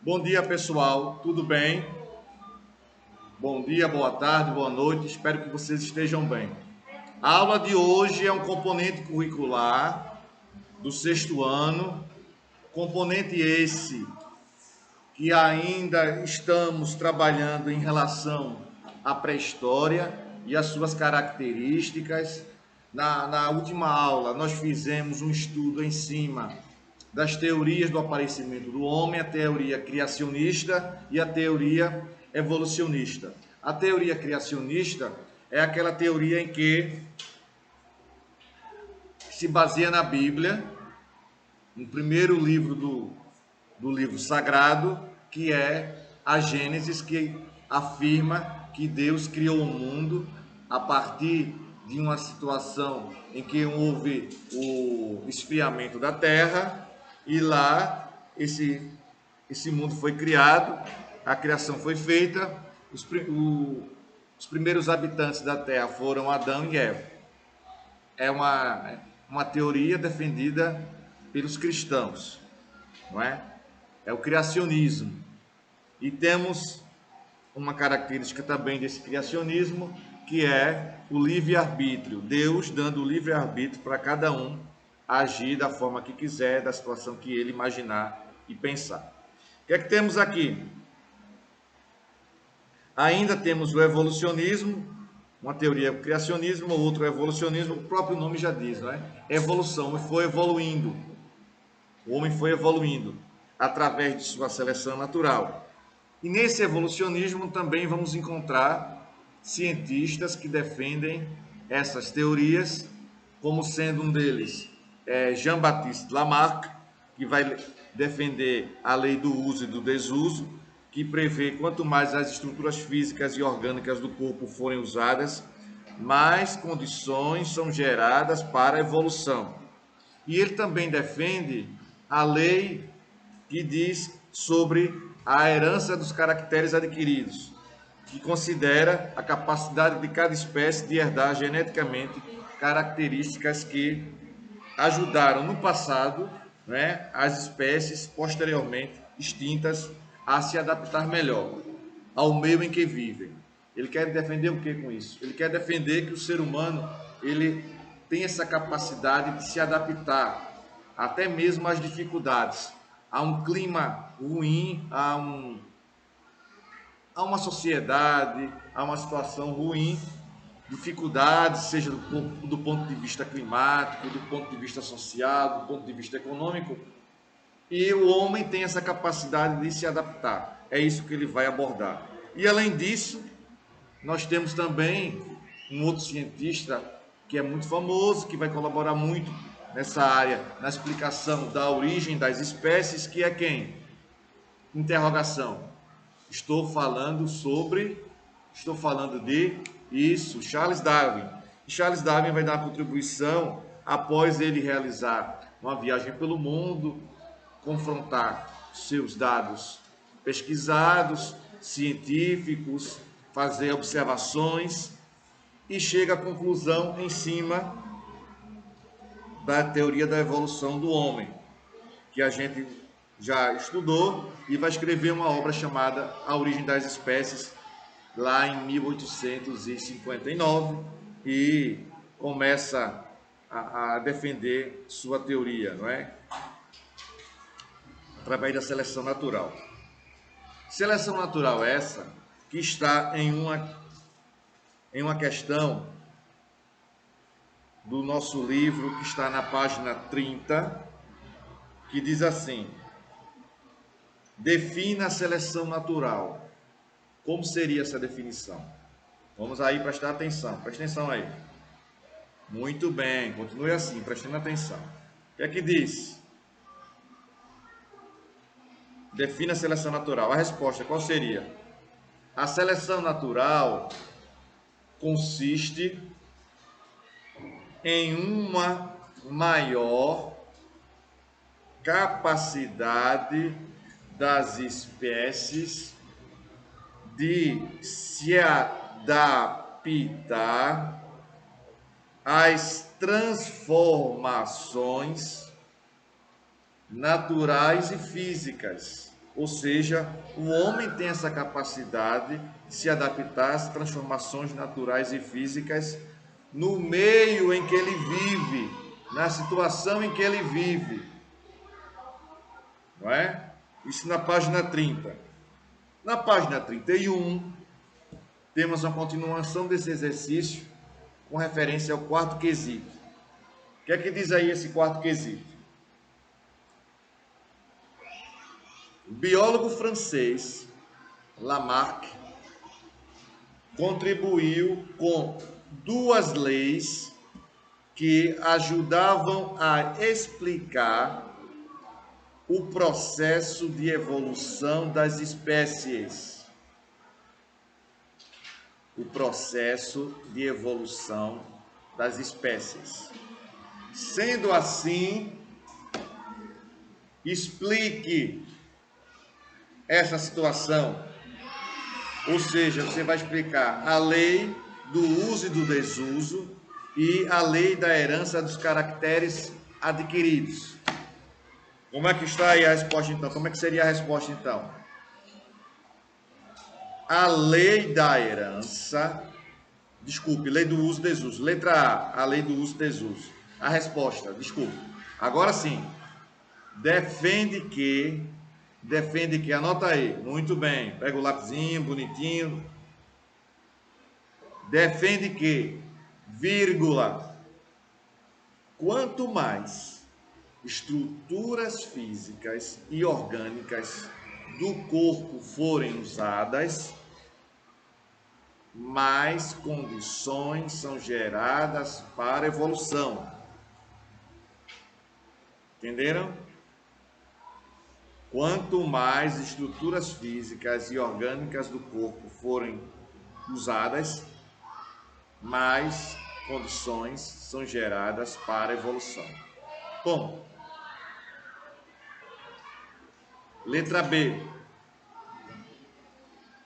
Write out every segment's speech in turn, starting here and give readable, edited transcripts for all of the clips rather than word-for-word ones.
Bom dia, pessoal. Tudo bem? Bom dia, boa tarde, boa noite. Espero que vocês estejam bem. A aula de hoje é um componente curricular do sexto ano, componente esse que ainda estamos trabalhando em relação à pré-história e às suas características. Na última aula, nós fizemos um estudo em cima das teorias do aparecimento do homem, a teoria criacionista e a teoria evolucionista. A teoria criacionista é aquela teoria em que se baseia na Bíblia, no primeiro livro do livro sagrado, que é a Gênesis, que afirma que Deus criou o mundo a partir de uma situação em que houve o esfriamento da terra e lá esse mundo foi criado, a criação foi feita, os primeiros habitantes da terra foram Adão e Eva. É uma teoria defendida pelos cristãos, não é? É o criacionismo. E temos uma característica também desse criacionismo, que é o livre-arbítrio. Deus dando o livre-arbítrio para cada um agir da forma que quiser, da situação que ele imaginar e pensar. O que é que temos aqui? Ainda temos o evolucionismo, uma teoria é o criacionismo, outro é o evolucionismo, o próprio nome já diz, não é? Evolução, foi evoluindo. O homem foi evoluindo através de sua seleção natural. E nesse evolucionismo também vamos encontrar cientistas que defendem essas teorias, como sendo um deles Jean-Baptiste Lamarck, que vai defender a lei do uso e do desuso, que prevê quanto mais as estruturas físicas e orgânicas do corpo forem usadas, mais condições são geradas para a evolução. E ele também defende a lei que diz sobre a herança dos caracteres adquiridos, que considera a capacidade de cada espécie de herdar geneticamente características que ajudaram no passado, né, as espécies posteriormente extintas a se adaptar melhor ao meio em que vivem. Ele quer defender o que com isso? Ele quer defender que o ser humano ele tem essa capacidade de se adaptar até mesmo às dificuldades, a um clima ruim, a uma sociedade, a uma situação ruim, dificuldades, seja do ponto de vista climático, do ponto de vista social, do ponto de vista econômico, e o homem tem essa capacidade de se adaptar. É isso que ele vai abordar. E além disso, nós temos também um outro cientista que é muito famoso, que vai colaborar muito nessa área, na explicação da origem das espécies, que é quem? Interrogação. Estou falando de isso, Charles Darwin. E Charles Darwin vai dar uma contribuição após ele realizar uma viagem pelo mundo, confrontar seus dados pesquisados, científicos, fazer observações e chega à conclusão em cima da teoria da evolução do homem, que a gente já estudou, e vai escrever uma obra chamada A Origem das Espécies, lá em 1859, e começa a defender sua teoria, não é? Através da seleção natural. Seleção natural essa que está em uma questão do nosso livro, que está na página 30, que diz assim: defina a seleção natural. Como seria essa definição? Vamos aí prestar atenção. Presta atenção aí. Muito bem, continue assim, prestando atenção. O que é que diz? Defina a seleção natural. A resposta qual seria? A seleção natural consiste em uma maior capacidade das espécies de se adaptar às transformações naturais e físicas Ou seja, o homem tem essa capacidade de se adaptar às transformações naturais e físicas no meio em que ele vive, na situação em que ele vive, não é? Isso na página 30. Na página 31, temos uma continuação desse exercício com referência ao quarto quesito. O que é que diz aí esse quarto quesito? O biólogo francês Lamarck contribuiu com duas leis que ajudavam a explicar o processo de evolução das espécies. O processo de evolução das espécies. Sendo assim, explique essa situação. Ou seja, você vai explicar a lei do uso e do desuso e a lei da herança dos caracteres adquiridos. Como é que está aí a resposta então? Como é que seria a resposta então? A lei da herança, desculpe, lei do uso e desuso. Letra A lei do uso e desuso. A resposta, desculpe. Agora sim, defende que, anota aí, muito bem, pega o lapisinho, bonitinho. Defende que, vírgula, quanto mais estruturas físicas e orgânicas do corpo forem usadas, mais condições são geradas para a evolução. Entenderam? Quanto mais estruturas físicas e orgânicas do corpo forem usadas, mais condições são geradas para a evolução. Bom, letra B.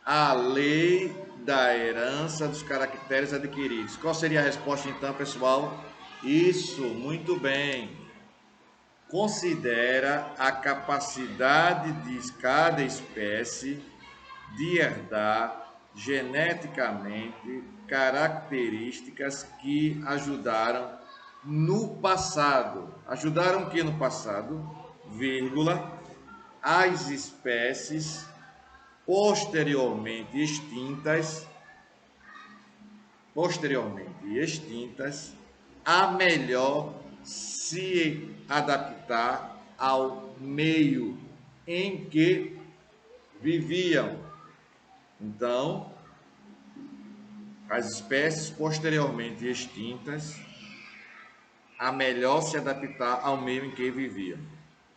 A lei da herança dos caracteres adquiridos. Qual seria a resposta então, pessoal? Isso, muito bem. Considera a capacidade de cada espécie de herdar geneticamente características que ajudaram no passado. Ajudaram o que no passado? Vírgula, as espécies posteriormente extintas a melhor se adaptar ao meio em que viviam. Então, as espécies posteriormente extintas a melhor se adaptar ao meio em que viviam.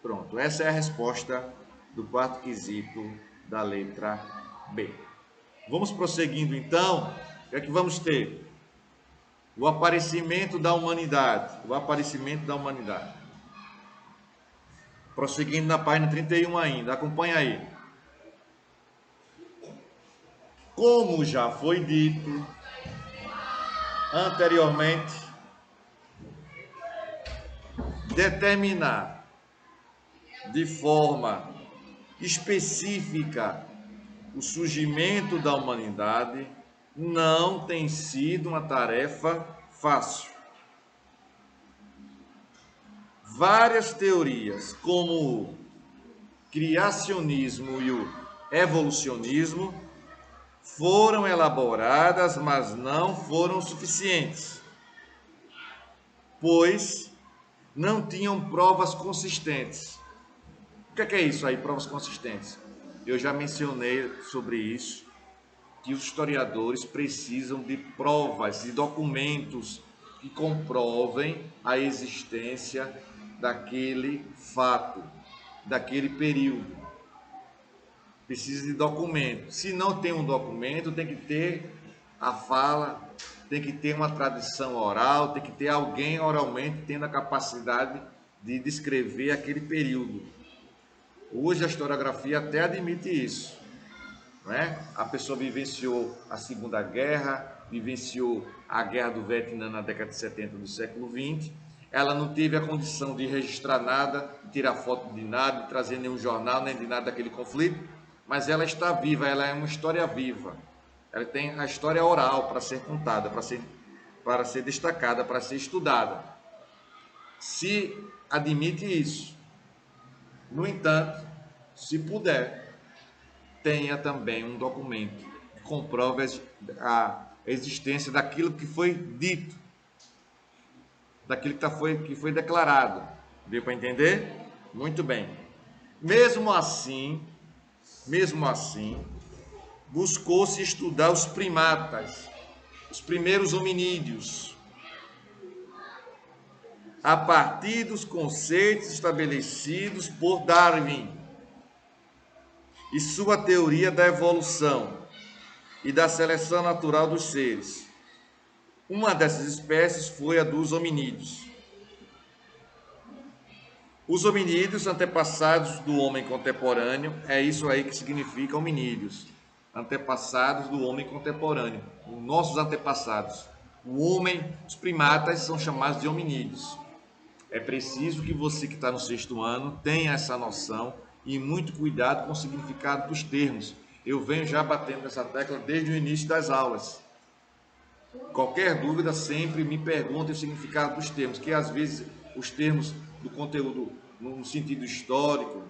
Pronto, essa é a resposta do quarto quesito da letra B. Vamos prosseguindo então. O que é que vamos ter? O aparecimento da humanidade. O aparecimento da humanidade. Prosseguindo na página 31 ainda. Acompanha aí. Como já foi dito anteriormente, determinar de forma específica o surgimento da humanidade não tem sido uma tarefa fácil. Várias teorias, como o criacionismo e o evolucionismo, foram elaboradas, mas não foram suficientes, pois não tinham provas consistentes. O que é isso aí, provas consistentes? Eu já mencionei sobre isso, que os historiadores precisam de provas, de documentos que comprovem a existência daquele fato, daquele período. Precisa de documento. Se não tem um documento, tem que ter a fala, tem que ter uma tradição oral, tem que ter alguém oralmente tendo a capacidade de descrever aquele período. Hoje a historiografia até admite isso, né? A pessoa vivenciou a Segunda Guerra, vivenciou a Guerra do Vietnã na década de 70 do século XX, ela não teve a condição de registrar nada, de tirar foto de nada, de trazer nenhum jornal, nem de nada daquele conflito, mas ela está viva, ela é uma história viva. Ela tem a história oral para ser contada, para ser destacada, para ser estudada. Se admite isso. No entanto, se puder, tenha também um documento que comprove a existência daquilo que foi dito, daquilo que foi declarado. Deu para entender? Muito bem. Mesmo assim, buscou-se estudar os primatas, os primeiros hominídeos, a partir dos conceitos estabelecidos por Darwin e sua teoria da evolução e da seleção natural dos seres. Uma dessas espécies foi a dos hominídeos. Os hominídeos, antepassados do homem contemporâneo, é isso aí que significa hominídeos. Antepassados do homem contemporâneo, os nossos antepassados. O homem, os primatas são chamados de hominídeos. É preciso que você que está no 6º ano tenha essa noção e muito cuidado com o significado dos termos. Eu venho já batendo nessa tecla desde o início das aulas. Qualquer dúvida, sempre me pergunte o significado dos termos, que às vezes os termos do conteúdo no sentido histórico,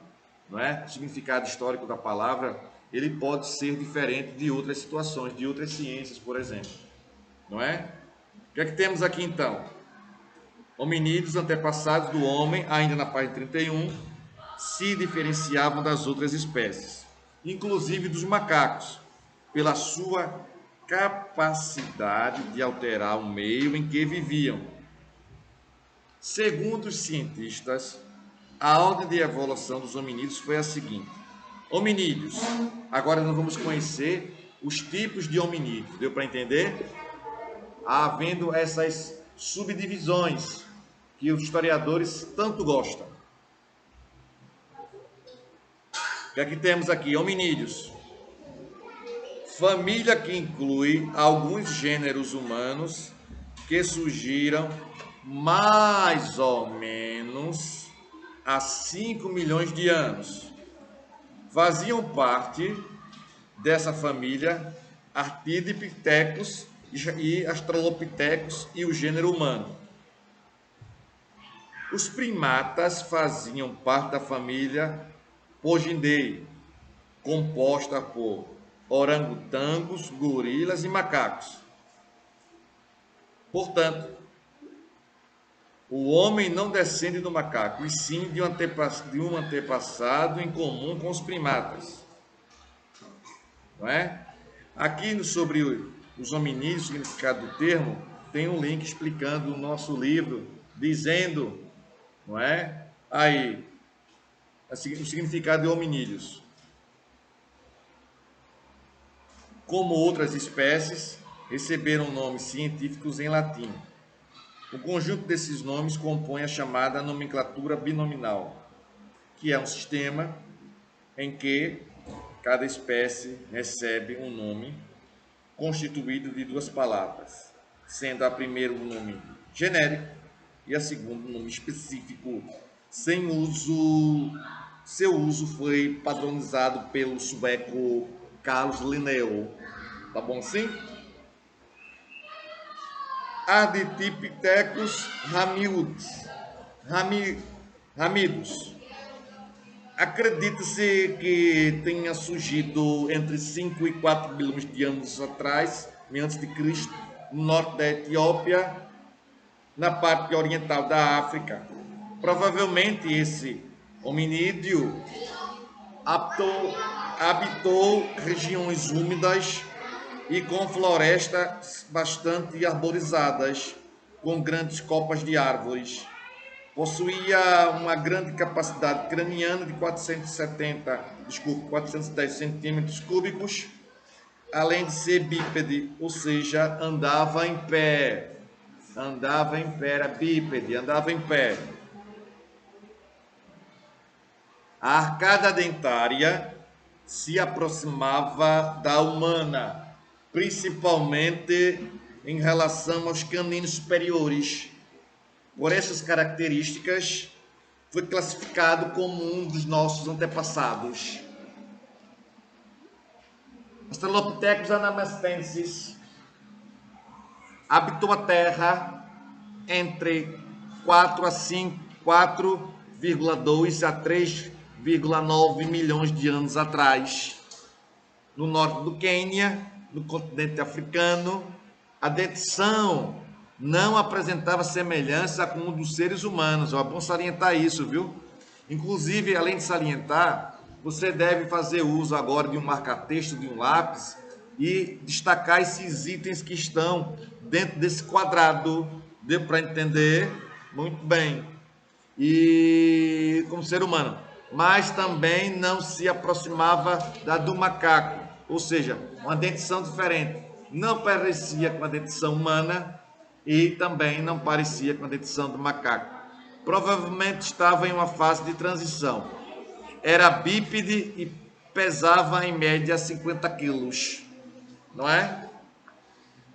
não é? O significado histórico da palavra, ele pode ser diferente de outras situações, de outras ciências, por exemplo, não é? O que é que temos aqui então? Hominídeos, antepassados do homem, ainda na página 31, se diferenciavam das outras espécies, inclusive dos macacos, pela sua capacidade de alterar o meio em que viviam. Segundo os cientistas, a ordem de evolução dos hominídeos foi a seguinte: hominídeos. Agora nós vamos conhecer os tipos de hominídeos. Deu para entender? Havendo essas subdivisões que os historiadores tanto gostam. O que é que temos aqui? Hominídeos. Família que inclui alguns gêneros humanos que surgiram mais ou menos há 5 milhões de anos. Faziam parte dessa família Artidipithecus e Australopithecus e o gênero humano. Os primatas faziam parte da família Pogindae, composta por orangotangos, gorilas e macacos. Portanto, o homem não descende do macaco, e sim de um antepassado em comum com os primatas. Não é? Aqui sobre os hominídeos, o significado do termo, tem um link explicando o nosso livro, dizendo, não é? Aí, o significado de hominídeos. Como outras espécies, receberam nomes científicos em latim. O conjunto desses nomes compõe a chamada nomenclatura binominal, que é um sistema em que cada espécie recebe um nome constituído de 2 palavras, sendo a primeira um nome genérico e a segunda um nome específico. Seu uso foi padronizado pelo sueco Carlos Linneo. Tá bom assim? Ardipithecus ramidos. Acredita-se que tenha surgido entre 5 e 4 bilhões de anos atrás, antes de Cristo, no norte da Etiópia, na parte oriental da África. Provavelmente esse hominídeo habitou regiões úmidas e com florestas bastante arborizadas, com grandes copas de árvores. Possuía uma grande capacidade craniana de 410 centímetros cúbicos, além de ser bípede, ou seja, andava em pé. Era bípede, andava em pé. A arcada dentária se aproximava da humana, principalmente em relação aos caninos superiores. Por essas características, foi classificado como um dos nossos antepassados. Australopithecus anamastensis habitou a Terra entre 4,2 a 3,9 milhões de anos atrás, no norte do Quênia, no continente africano. A dentição não apresentava semelhança com um dos seres humanos. É bom salientar isso, viu? Inclusive, além de salientar, você deve fazer uso agora de um marca-texto, de um lápis, e destacar esses itens que estão dentro desse quadrado. Deu para entender? Muito bem. E como ser humano. Mas também não se aproximava da do macaco, ou seja, uma dentição diferente. Não parecia com a dentição humana e também não parecia com a dentição do macaco. Provavelmente estava em uma fase de transição. Era bípede e pesava em média 50 quilos, não é?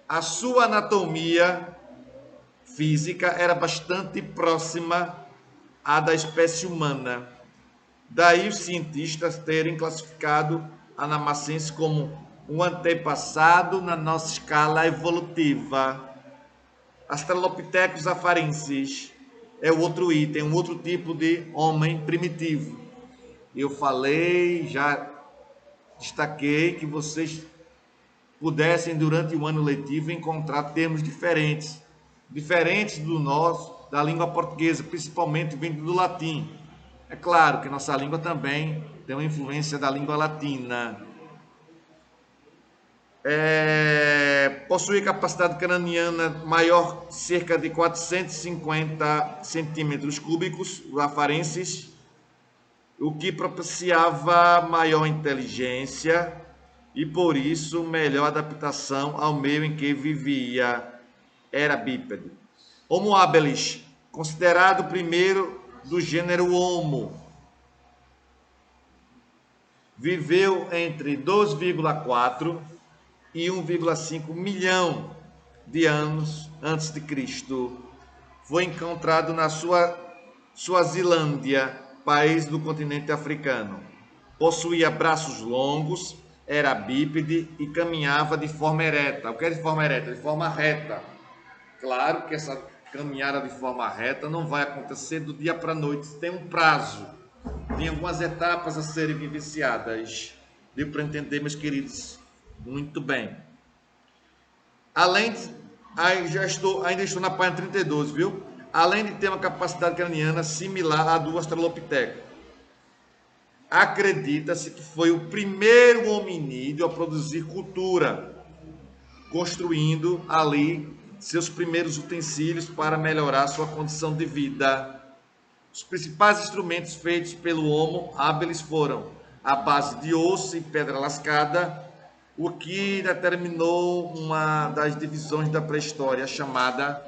A sua anatomia física era bastante próxima à da espécie humana. Daí os cientistas terem classificado a Namacense como um antepassado na nossa escala evolutiva. Australopithecus afarensis é o outro item, um outro tipo de homem primitivo. Eu falei, já destaquei que vocês pudessem, durante o ano letivo, encontrar termos diferentes do nosso, da língua portuguesa, principalmente vindo do latim. É claro que nossa língua também tem uma influência da língua latina. Possui capacidade craniana maior, cerca de 450 centímetros cúbicos, o afarensis, o que propiciava maior inteligência e, por isso, melhor adaptação ao meio em que vivia. Era bípede. Homo habilis, considerado o primeiro do gênero Homo, viveu entre 2,4 e 1,5 milhão de anos antes de Cristo. Foi encontrado na Suazilândia, país do continente africano. Possuía braços longos, era bípede e caminhava de forma ereta. O que é de forma ereta? De forma reta. Claro que essa caminhada de forma reta não vai acontecer do dia para a noite, tem um prazo, tem algumas etapas a serem vivenciadas. Deu para entender, meus queridos? Muito bem. Além de, ainda estou na página 32, viu? Além de ter uma capacidade craniana similar à do Australopithecus. Acredita-se que foi o primeiro hominídeo a produzir cultura, construindo ali seus primeiros utensílios para melhorar sua condição de vida. Os principais instrumentos feitos pelo Homo habilis foram a base de osso e pedra lascada, o que determinou uma das divisões da pré-história chamada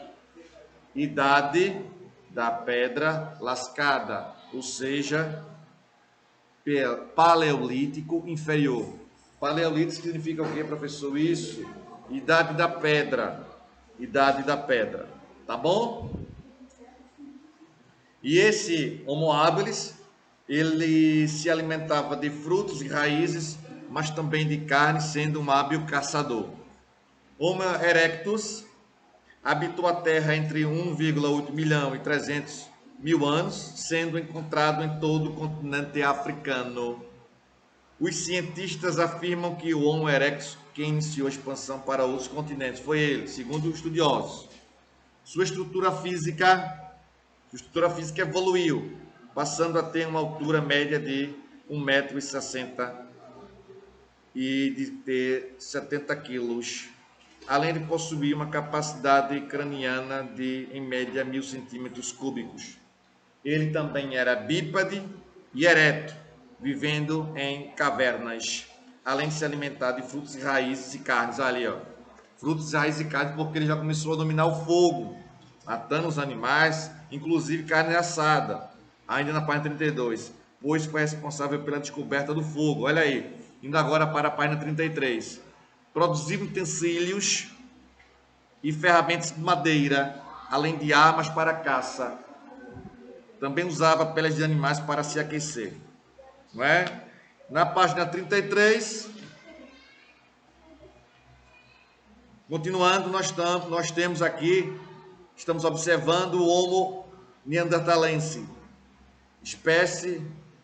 Idade da Pedra Lascada, ou seja, Paleolítico Inferior. Paleolítico significa o que, professor? Isso, Idade da Pedra. Idade da Pedra, tá bom? E esse Homo habilis, ele se alimentava de frutos e raízes, mas também de carne, sendo um hábil caçador. Homo erectus habitou a Terra entre 1,8 milhão e 300 mil anos, sendo encontrado em todo o continente africano. Os cientistas afirmam que o Homo erectus, quem iniciou a expansão para outros continentes, foi ele, segundo os estudiosos. Sua estrutura física evoluiu, passando a ter uma altura média de 1,60 m e de ter 70 quilos, além de possuir uma capacidade craniana de, em média, 1.000 centímetros cúbicos. Ele também era bípede e ereto, vivendo em cavernas, além de se alimentar de frutos e raízes e carnes. Ali, ó, frutos, raízes e carnes, porque ele já começou a dominar o fogo, matando os animais, inclusive carne assada, ainda na página 32, pois foi responsável pela descoberta do fogo. Olha aí, indo agora para a página 33. Produziu utensílios e ferramentas de madeira, além de armas para caça. Também usava peles de animais para se aquecer, não é? Na página 33, continuando, nós temos aqui, estamos observando o Homo neanderthalense. Espécie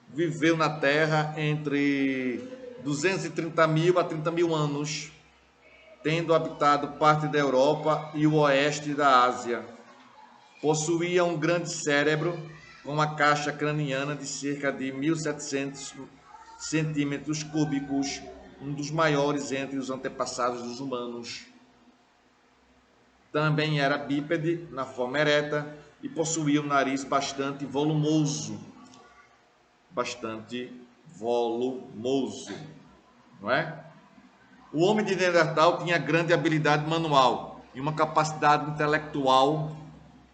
viveu na Terra entre 230 mil a 30 mil anos, tendo habitado parte da Europa e o oeste da Ásia. Possuía um grande cérebro com uma caixa craniana de cerca de 1.700 centímetros cúbicos, um dos maiores entre os antepassados dos humanos. Também era bípede na forma ereta e possuía um nariz bastante volumoso, não é? O homem de Neandertal tinha grande habilidade manual e uma capacidade intelectual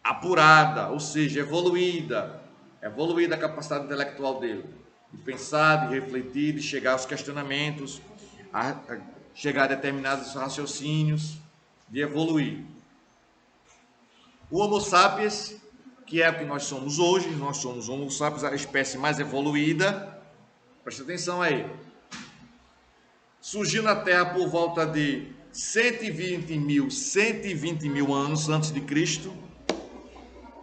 apurada, ou seja, evoluída a capacidade intelectual dele, de pensar, de refletir, de chegar aos questionamentos, a chegar a determinados raciocínios, de evoluir. O Homo sapiens, que é o que nós somos hoje, nós somos Homo sapiens, a espécie mais evoluída, presta atenção aí, surgiu na Terra por volta de 120 mil anos antes de Cristo,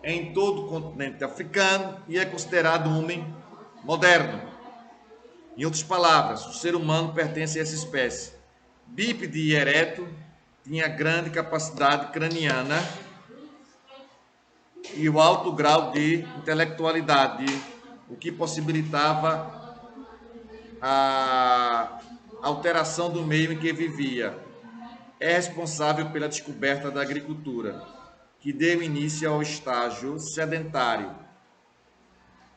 em todo o continente africano, e é considerado um homem moderno. Em outras palavras, o ser humano pertence a essa espécie. Bípede e ereto, tinha grande capacidade craniana e o alto grau de intelectualidade, o que possibilitava a alteração do meio em que vivia. É responsável pela descoberta da agricultura, que deu início ao estágio sedentário.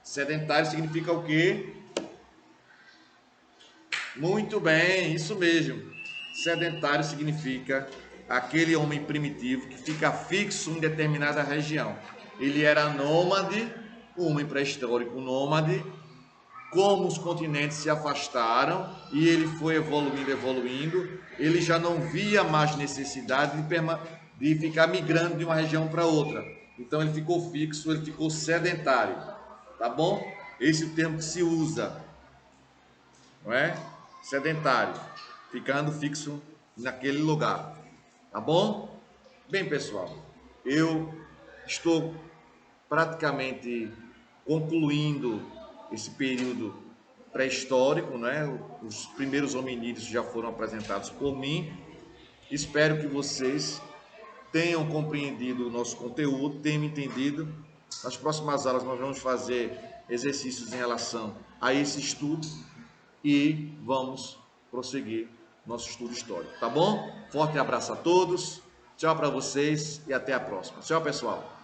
Sedentário significa o quê? Muito bem, isso mesmo. Sedentário significa aquele homem primitivo que fica fixo em determinada região. Ele era nômade, o homem pré-histórico nômade. Como os continentes se afastaram e ele foi evoluindo, ele já não via mais necessidade de ficar migrando de uma região para outra. Então ele ficou fixo, ele ficou sedentário, tá bom? Esse é o termo que se usa, não é? Sedentário, ficando fixo naquele lugar, tá bom? Bem, pessoal, eu estou praticamente concluindo esse período pré-histórico, né? Os primeiros hominídeos já foram apresentados por mim. Espero que vocês tenham compreendido o nosso conteúdo, tenham entendido. Nas próximas aulas nós vamos fazer exercícios em relação a esse estudo e vamos prosseguir nosso estudo histórico, tá bom? Forte abraço a todos, tchau para vocês e até a próxima. Tchau, pessoal.